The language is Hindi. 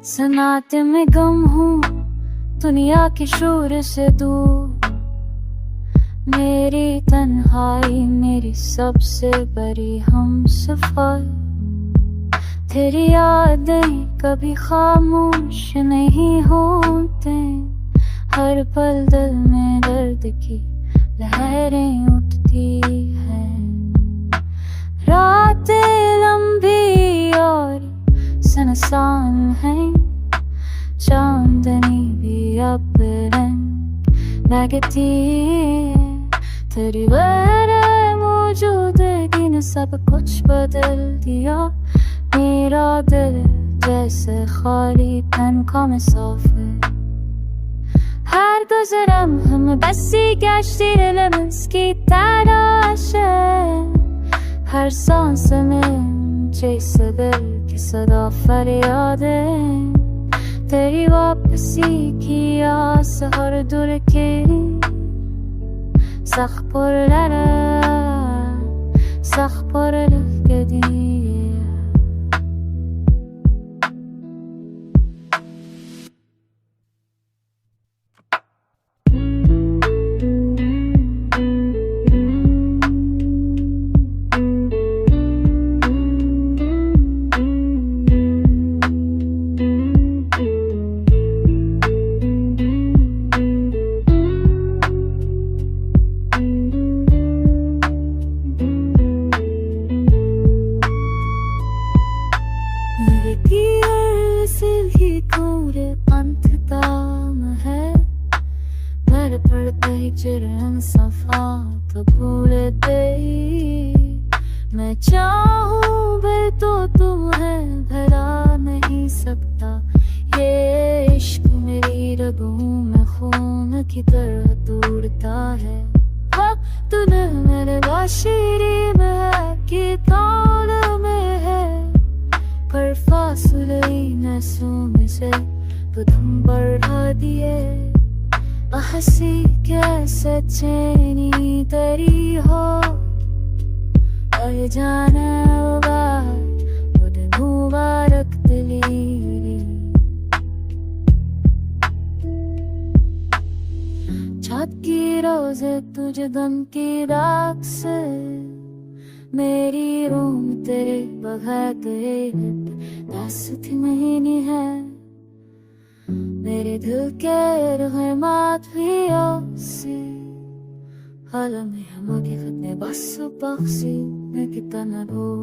सनाते में गम हूँ दुनिया के शोर से दूर। मेरी तन्हाई मेरी सबसे बड़ी हमसफर। तेरी यादें कभी खामोश नहीं होते, हर पल दिल में दर्द की लहरें उठती हैं। रातें लंबी और सुनसान हैं, चांदनी भी अब रंग लगती है। तेरी वजह मौजूदगी ने सब कुछ बदल दिया। मेरा दिल जैसे खाली तन का मुसाफिर। हर गुज़रम हम बसी कश्ती लम्स की तलाश है। हर सांस में जैसे दिल की सदा फरियाद है। तेरी वापसी की आस हर दूर के सख पर लिख दी। चिरंग सफा तो भूल गई। मैं चाहूं भी तो तुम्हें भरा नहीं सकता। ये इश्क मेरी रगों में खून की तरह दौड़ता है। वक्त ने मेरे बाशीरी में है कि ताल में है, पर फासले नसों में से तो तुम बढ़ा दिए। हंसी कैसे चैनी तेरी हो, और जाने मुबारक दिली। छत की रोज़े तुझे गम की राख से, मेरी रूम तेरे बगैर तेरे दास्ती नहीं है। मेरे दिल के रहमत भी से हाल में हम की खतने बस बख्शी मैं कितना रो।